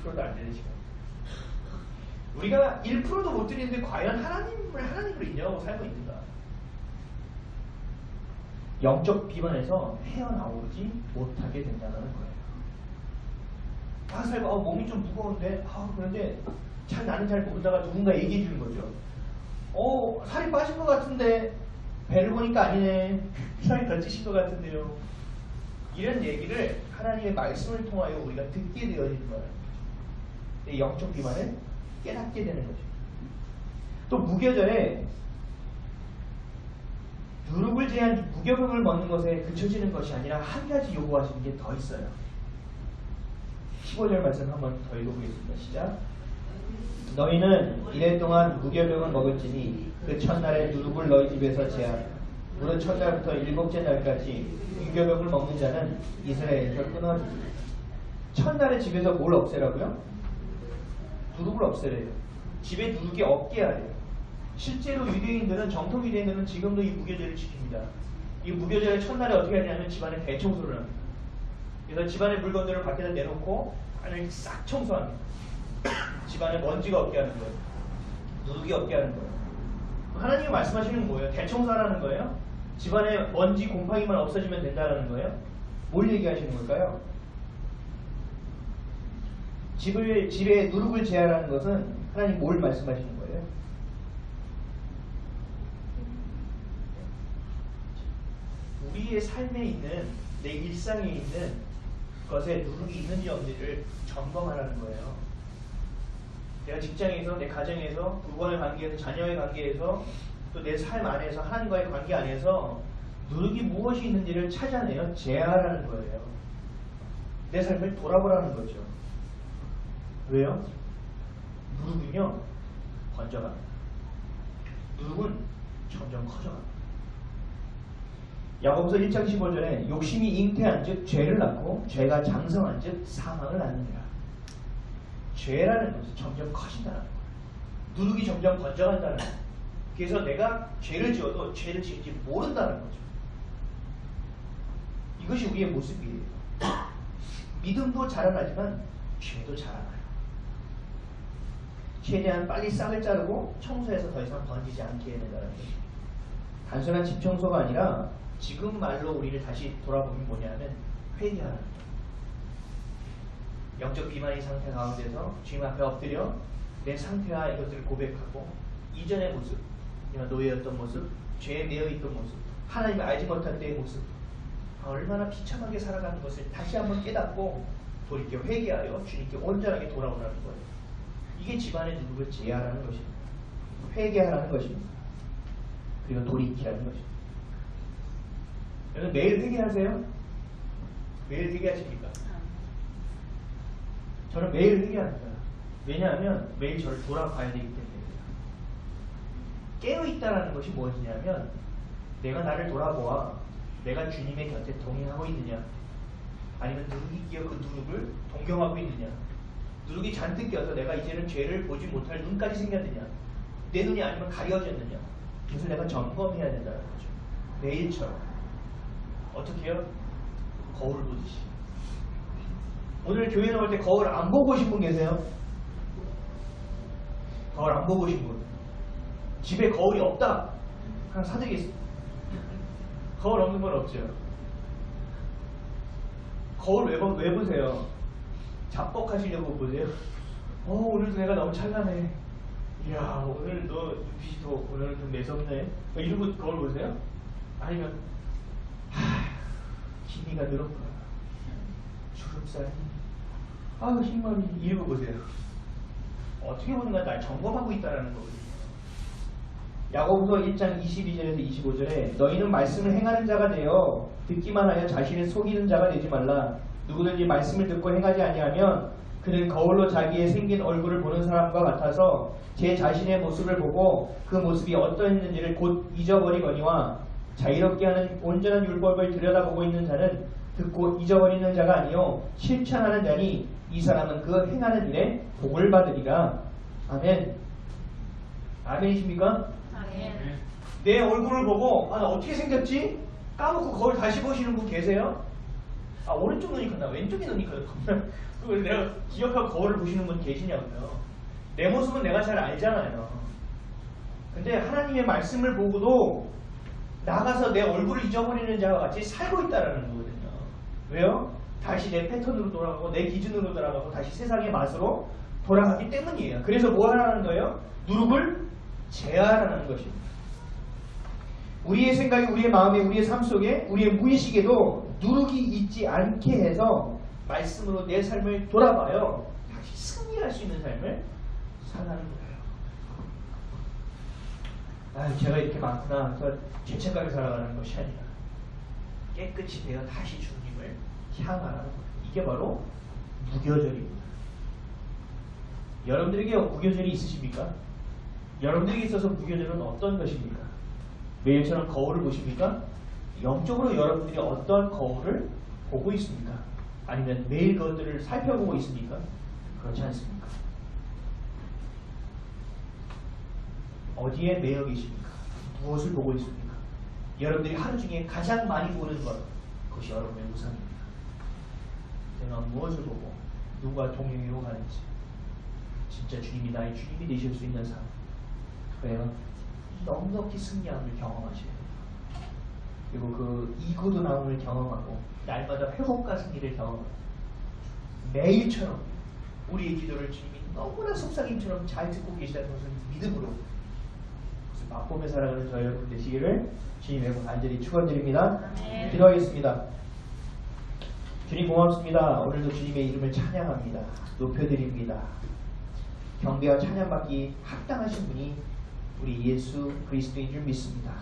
1%도 안 되는 시간. 우리가 1%도 못 드리는데 과연 하나님을 하나님으로 인정하고 살고 있는가? 영적 비만에서 헤어나오지 못하게 된다는 거예요. 다 살고 몸이 좀 무거운데 그런데 나는 잘 모르다가 누군가 얘기해 주는 거죠. 살이 빠진 것 같은데 배를 보니까 아니네. 살이 더 찌신 것 같은데요. 이런 얘기를 하나님의 말씀을 통하여 우리가 듣게 되어지는 거예요. 영적 비만을 깨닫게 되는 거죠. 또 무교절에 누룩을 제한 무교병을 먹는 것에 그쳐지는 것이 아니라 한 가지 요구하시는 게 더 있어요. 15절 말씀 한번 더 읽어보겠습니다. 시작. 너희는 이래 동안 무교병을 먹을지니 그 첫날에 누룩을 너희 집에서 제하라. 무릇 첫날부터 일곱째 날까지 무교병을 먹는 자는 이스라엘에서 끊어지리라. 첫날에 집에서 뭘 없애라고요? 누룩을 없애래요. 집에 누룩이 없게 하래요. 실제로 유대인들은 정통 유대인들은 지금도 이 무교절을 지킵니다. 이 무교절의 첫날에 어떻게 하냐면 집안에 대청소를 합니다. 그래서 집안의 물건들을 밖에다 내놓고 안을 싹 청소합니다. 집안에 먼지가 없게 하는 거예요. 누룩이 없게 하는 거예요. 하나님이 말씀하시는 거예요. 대청소하라는 거예요. 집안에 먼지 곰팡이만 없어지면 된다는 거예요. 뭘 얘기하시는 걸까요? 집에 누룩을 제하라는 것은 하나님 뭘 말씀하시는 거예요? 우리의 삶에 있는 내 일상에 있는 것에 누룩이 있는지 없는지를 점검하라는 거예요. 내가 직장에서, 내 가정에서, 부부와의 관계에서, 자녀의 관계에서, 또 내 삶 안에서, 하나님과의 관계 안에서 누룩이 무엇이 있는지를 찾아내어 제하라는 거예요. 내 삶을 돌아보라는 거죠. 왜요? 누룩은요 번져갑니다. 누룩은 점점 커져갑니다. 야고보서 1장 15절에 욕심이 잉태한 즉 죄를 낳고 죄가 장성한 즉 사망을 낳느니라. 죄라는 것은 점점 커진다는 거예요. 누룩이 점점 번져간다는 거예요. 그래서 내가 죄를 지어도 죄를 지은지 모른다는 거죠. 이것이 우리의 모습이에요. 믿음도 자라나지만 죄도 자라나요. 최대한 빨리 싹을 자르고 청소해서 더 이상 번지지 않게 해야 된다는 거죠. 단순한 집 청소가 아니라 지금 말로 우리를 다시 돌아보면 뭐냐면 회개하는 거예요. 영적 비만의 상태 가운데서 주님 앞에 엎드려 내 상태와 이것들을 고백하고 이전의 모습, 노예였던 모습, 죄에 매여있던 모습, 하나님을 알지 못할 때의 모습, 얼마나 비참하게 살아가는 것을 다시 한번 깨닫고 돌이켜 회개하여 주님께 온전하게 돌아오라는 거예요. 이게 집안의 누룩을 제하라는 것입니다. 회개하라는 것입니다. 그리고 돌이키라는 것입니다. 여러분 매일 회개하세요? 매일 회개하십니까? 저는 매일 회개합니다. 왜냐하면 매일 저를 돌아봐야 되기 때문입니다. 깨어있다는 것이 무엇이냐면 내가 나를 돌아보아 내가 주님의 곁에 동행하고 있느냐, 아니면 누룩이 끼어 그 누룩을 동경하고 있느냐, 누룩이 잔뜩 껴서 내가 이제는 죄를 보지 못할 눈까지 생겼느냐, 내 눈이 아니면 가려졌느냐, 그것을 내가 점검해야 된다는 거죠. 매일처럼. 어떻게 해요? 거울을 보듯이. 오늘 교회 나올 때 거울 안 보고 오신 분 계세요? 거울 안 보고 오신 분. 집에 거울이 없다. 하나 사드리겠습니다. 거울 없는 건 없죠. 거울 왜 보세요? 잡복하시려고 보세요? 오늘도 내가 너무 찬란해. 이야, 오늘 너 눈빛이 오늘 좀 매섭네. 이러고 거울 보세요? 아니면 기미가 늘었구나. 주름살이. 흰머리. 이러고 보세요. 어떻게 보는가 날 점검하고 있다는 거거든요. 야고보서 1장 22절에서 25절에 너희는 말씀을 행하는 자가 되어 듣기만 하여 자신을 속이는 자가 되지 말라. 누구든지 말씀을 듣고 행하지 아니하면 그는 거울로 자기의 생긴 얼굴을 보는 사람과 같아서 제 자신의 모습을 보고 그 모습이 어떠했는지를 곧 잊어버리거니와 자유롭게 하는 온전한 율법을 들여다보고 있는 자는 듣고 잊어버리는 자가 아니요 실천하는 자니 이 사람은 그 행하는 일에 복을 받으리라. 아멘. 아멘이십니까? 내 얼굴을 보고 나 어떻게 생겼지? 까먹고 거울 다시 보시는 분 계세요? 오른쪽 눈이 컸나 왼쪽이 눈이 컸나 그걸 내가 기억하고 거울을 보시는 분 계시냐고요. 내 모습은 내가 잘 알잖아요. 근데 하나님의 말씀을 보고도 나가서 내 얼굴을 잊어버리는 자와 같이 살고 있다는 거거든요. 왜요? 다시 내 패턴으로 돌아가고 내 기준으로 돌아가고 다시 세상의 맛으로 돌아가기 때문이에요. 그래서 뭐 하라는 거예요? 누룩을 제하라는 것입니다. 우리의 생각이, 우리의 마음에, 우리의 삶 속에, 우리의 무의식에도 누룩이 있지 않게 해서 말씀으로 내 삶을 돌아봐요. 다시 승리할 수 있는 삶을 살아가는 거예요. 제가 이렇게 많구나. 저 죄책감에 살아가는 것이 아니라 깨끗이 되어 다시 주님을 향하라는 거예요. 이게 바로 무교절입니다. 여러분들에게 무교절이 있으십니까? 여러분들에게 있어서 무교절은 어떤 것입니까? 매일처럼 거울을 보십니까? 영적으로 여러분들이 어떤 거울을 보고 있습니까? 아니면 매일 그것들을 살펴보고 있습니까? 그렇지 않습니까? 어디에 매여 계십니까? 무엇을 보고 있습니까? 여러분들이 하루 중에 가장 많이 보는 것, 그것이 여러분의 우상입니다. 내가 무엇을 보고 누가 동행하고 가는지, 진짜 주님이 나의 주님이 되실 수 있는 삶, 그래요? 넉넉히 승리함을 경험하셔야 됩니다. 그리고 그 이구도나움을 경험하고 날마다 회복과 승리를 경험하고 매일처럼 우리의 기도를 주님이 너무나 속삭임처럼 잘 듣고 계시다는 것을 믿음으로 맛보며 살아가는 저희 여러분 되시기를 주님의 간절히 축원드립니다. 기도하겠습니다. 주님 고맙습니다. 오늘도 주님의 이름을 찬양합니다. 높여드립니다. 경배와 찬양받기 합당하신 분이 우리 예수 그리스도인 줄 믿습니다.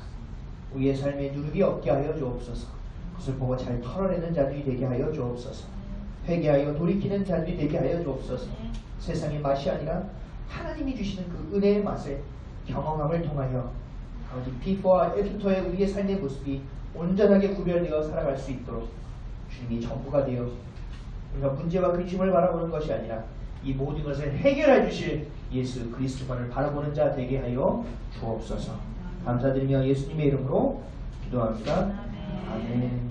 우리의 삶에 누룩이 없게 하여 주옵소서. 그것을 보고 잘 털어내는 자들이 되게 하여 주옵소서. 회개하여 돌이키는 자들이 되게 하여 주옵소서. 세상의 맛이 아니라 하나님이 주시는 그 은혜의 맛을 경험함을 통하여 아버지 비포와 애프터의 우리의 삶의 모습이 온전하게 구별되어 살아갈 수 있도록 주님이 전부가 되어 우리가 문제와 근심을 바라보는 것이 아니라 이 모든 것을 해결해 주실 예수 그리스도만을 바라보는 자 되게 하여 주옵소서. 감사드리며 예수님의 이름으로 기도합니다. 아멘.